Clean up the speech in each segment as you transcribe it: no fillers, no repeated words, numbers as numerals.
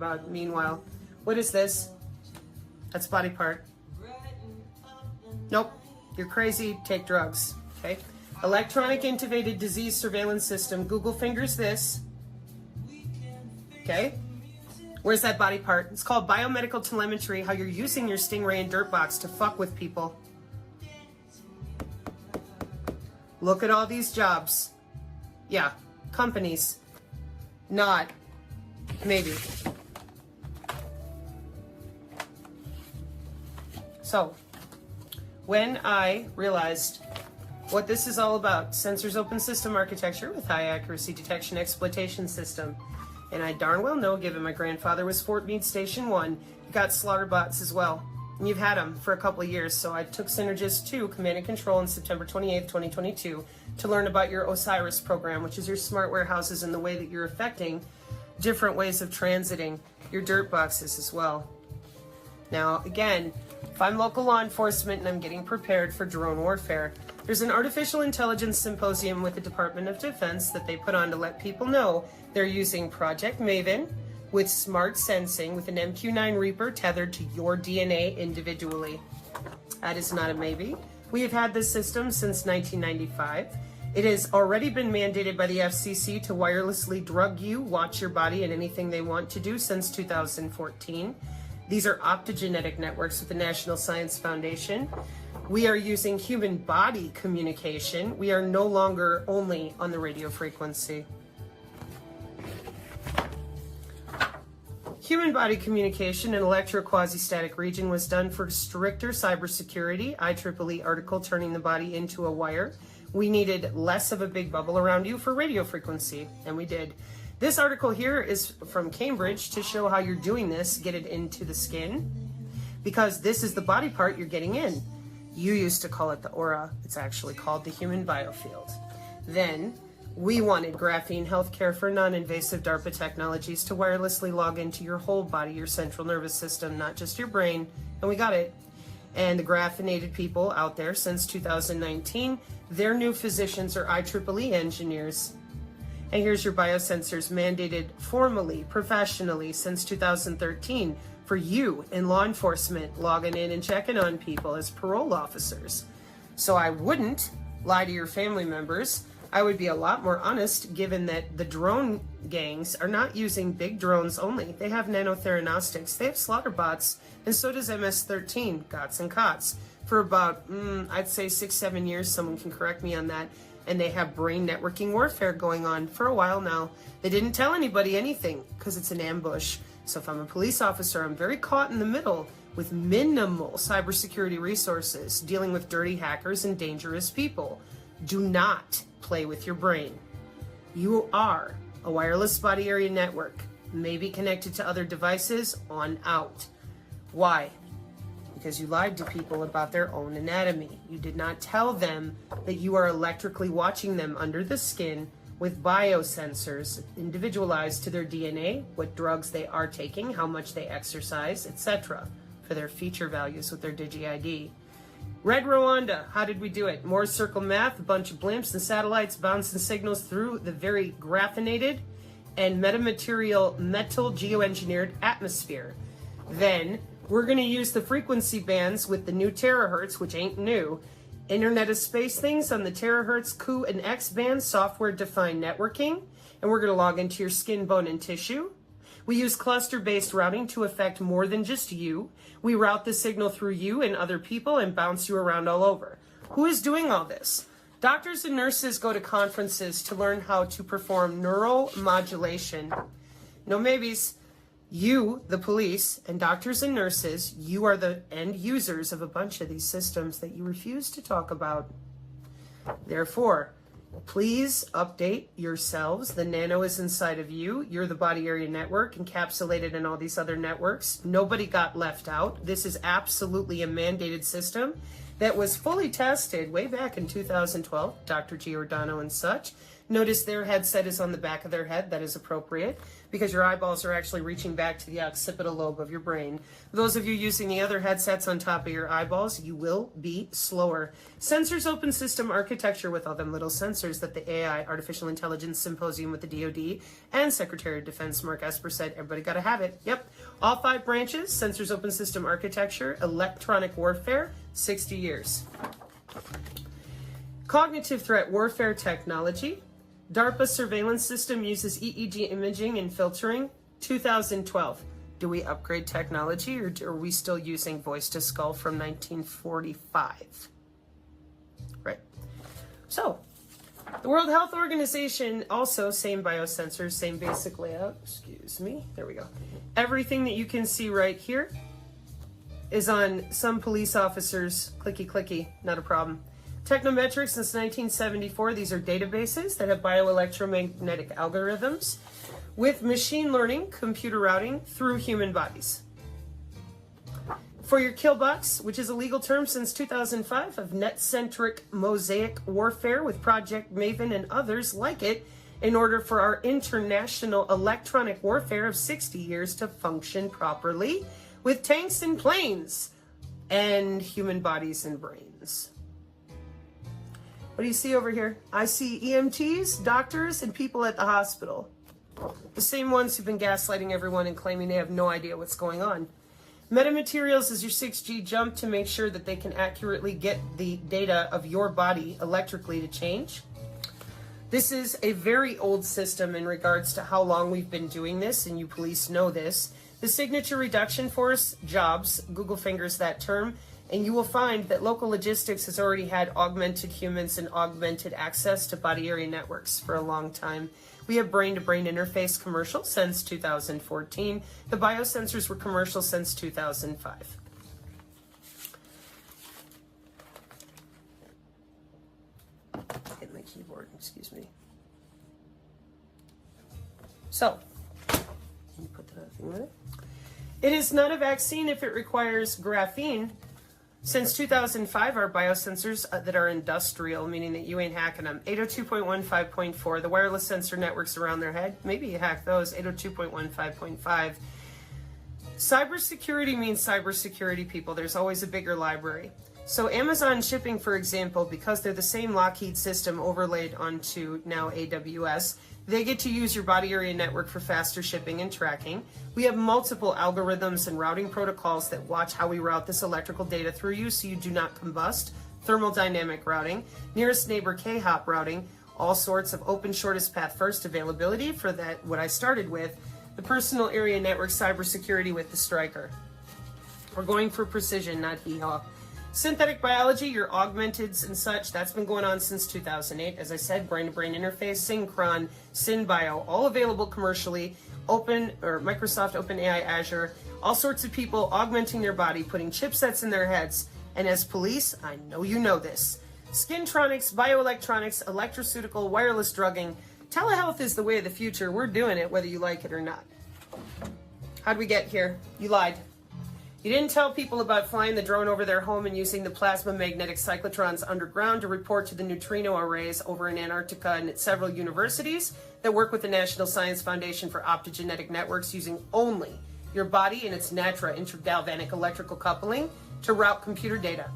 about. Meanwhile, what is this? That's body part. Nope, you're crazy, take drugs, okay? Electronic intubated disease surveillance system. Google fingers this, okay? Where's that body part? It's called biomedical telemetry, how you're using your Stingray and Dirtbox to fuck with people. Look at all these jobs. Yeah, companies. Not, maybe. So, when I realized what this is all about, sensors open system architecture with high accuracy detection exploitation system, and I darn well know, given my grandfather was Fort Meade Station 1, you got slaughter bots as well. And you've had them for a couple of years, so I took Synergist 2 Command and Control on September 28th, 2022 to learn about your OSIRIS program, which is your smart warehouses and the way that you're affecting different ways of transiting your dirt boxes as well. Now, again, if I'm local law enforcement and I'm getting prepared for drone warfare, there's an artificial intelligence symposium with the Department of Defense that they put on to let people know they're using Project Maven with smart sensing with an MQ-9 Reaper tethered to your DNA individually. That is not a maybe. We have had this system since 1995. It has already been mandated by the FCC to wirelessly drug you, watch your body, and anything they want to do since 2014. These are optogenetic networks with the National Science Foundation. We are using human body communication. We are no longer only on the radio frequency. Human body communication in electro-quasi-static region was done for stricter cybersecurity. IEEE article turning the body into a wire. We needed less of a big bubble around you for radio frequency, and we did. This article here is from Cambridge to show how you're doing this, get it into the skin, because this is the body part you're getting in. You used to call it the aura. It's actually called the human biofield. Then, we wanted graphene healthcare for non-invasive DARPA technologies to wirelessly log into your whole body, your central nervous system, not just your brain, and we got it. And the graphinated people out there since 2019, their new physicians are IEEE engineers. And here's your biosensors mandated formally, professionally since 2013 for you in law enforcement logging in and checking on people as parole officers. So I wouldn't lie to your family members. I would be a lot more honest given that the drone gangs are not using big drones only. They have nanotheranostics, they have slaughter bots, and so does MS-13, GOTS and COTS. For about, I'd say 6-7 years, someone can correct me on that, and they have brain networking warfare going on for a while now. They didn't tell anybody anything because it's an ambush. So if I'm a police officer, I'm very caught in the middle with minimal cybersecurity resources, dealing with dirty hackers and dangerous people. Do not play with your brain. You are a wireless body area network, maybe connected to other devices on out. Why? Because you lied to people about their own anatomy. You did not tell them that you are electrically watching them under the skin with biosensors individualized to their DNA, what drugs they are taking, how much they exercise, etc. for their feature values with their Digi-ID. Red Rwanda, how did we do it? Moore's circle math, a bunch of blimps and satellites bouncing signals through the very graphinated and metamaterial metal geoengineered atmosphere. Then we're going to use the frequency bands with the new terahertz, which ain't new. Internet of Space things on the terahertz Q and X band, software-defined networking, and we're going to log into your skin, bone, and tissue. We use cluster-based routing to affect more than just you. We route the signal through you and other people and bounce you around all over. Who is doing all this? Doctors and nurses go to conferences to learn how to perform neuromodulation. No maybes. You, the police, and doctors and nurses, you are the end users of a bunch of these systems that you refuse to talk about. Therefore, please update yourselves. The nano is inside of you. You're the body area network encapsulated in all these other networks. Nobody got left out. This is absolutely a mandated system that was fully tested way back in 2012, Dr. Giordano and such. Notice their headset is on the back of their head. That is appropriate because your eyeballs are actually reaching back to the occipital lobe of your brain. Those of you using the other headsets on top of your eyeballs, you will be slower. Sensors open system architecture with all them little sensors that the AI, Artificial Intelligence Symposium with the DoD and Secretary of Defense Mark Esper said, everybody got to have it. Yep. All 5 branches, sensors open system architecture, electronic warfare, 60 years. Cognitive threat warfare technology. DARPA surveillance system uses EEG imaging and filtering, 2012. Do we upgrade technology or are we still using voice to skull from 1945? Right. So, the World Health Organization also, same biosensors, same basic layout. Excuse me. There we go. Everything that you can see right here is on some police officers. Clicky, clicky, not a problem. Technometrics since 1974, these are databases that have bioelectromagnetic algorithms with machine learning, computer routing through human bodies. For your killbox, which is a legal term since 2005 of net-centric mosaic warfare with Project Maven and others like it, in order for our international electronic warfare of 60 years to function properly with tanks and planes and human bodies and brains. What do you see over here? I see EMTs, doctors, and people at the hospital. The same ones who've been gaslighting everyone and claiming they have no idea what's going on. Metamaterials is your 6G jump to make sure that they can accurately get the data of your body electrically to change. This is a very old system in regards to how long we've been doing this, and you police know this. The Signature Reduction Force, JOBS, Google fingers that term, and you will find that local logistics has already had augmented humans and augmented access to body area networks for a long time. We have brain-to-brain interface commercial since 2014. The biosensors were commercial since 2005. Hit my keyboard, excuse me. So, can you put that other thing with it? It is not a vaccine if it requires graphene. Since 2005, our biosensors that are industrial, meaning that you ain't hacking them. 802.15.4, the wireless sensor networks around their head, maybe you hack those. 802.15.5. Cybersecurity means cybersecurity, people. There's always a bigger library. So Amazon shipping, for example, because they're the same Lockheed system overlaid onto now AWS, they get to use your body area network for faster shipping and tracking. We have multiple algorithms and routing protocols that watch how we route this electrical data through you so you do not combust. Thermodynamic routing, nearest neighbor K-hop routing, all sorts of open shortest path first availability for that, what I started with, the personal area network cybersecurity with the Striker. We're going for precision, not hee-haw. Synthetic biology, your augmenteds and such, that's been going on since 2008. As I said, brain-to-brain interface, Synchron, SynBio, all available commercially. Open, or Microsoft OpenAI Azure, all sorts of people augmenting their body, putting chipsets in their heads. And as police, I know you know this. Skintronics, bioelectronics, electroceutical, wireless drugging. Telehealth is the way of the future. We're doing it whether you like it or not. How'd we get here? You lied. You didn't tell people about flying the drone over their home and using the plasma magnetic cyclotrons underground to report to the neutrino arrays over in Antarctica and at several universities that work with the National Science Foundation for Optogenetic Networks using only your body and its NATRA intergalvanic electrical coupling to route computer data.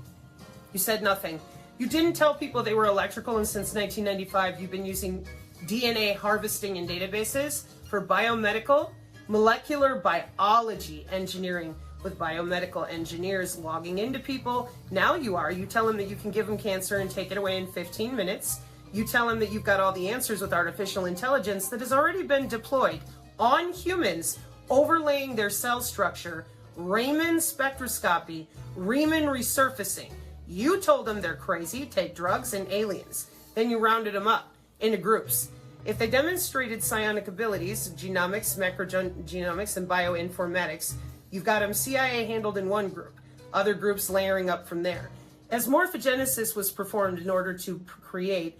You said nothing. You didn't tell people they were electrical, and since 1995 you've been using DNA harvesting in databases for biomedical, molecular biology engineering, with biomedical engineers logging into people. Now you tell them that you can give them cancer and take it away in 15 minutes. You tell them that you've got all the answers with artificial intelligence that has already been deployed on humans, overlaying their cell structure, Raman spectroscopy, Riemann resurfacing. You told them they're crazy, take drugs and aliens. Then you rounded them up into groups. If they demonstrated psionic abilities, genomics, macrogenomics, and bioinformatics, you've got them CIA handled in one group, other groups layering up from there. As morphogenesis was performed in order to create,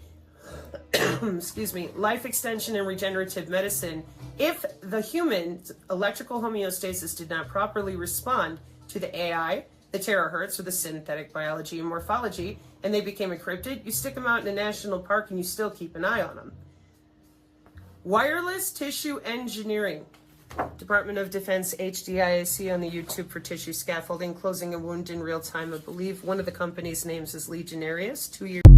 life extension and regenerative medicine, if the human electrical homeostasis did not properly respond to the AI, the terahertz, or the synthetic biology and morphology, and they became encrypted, you stick them out in a national park and you still keep an eye on them. Wireless tissue engineering. Department of Defense HDIAC on the YouTube for tissue scaffolding, closing a wound in real time. I believe one of the company's names is Legionarius. 2 years.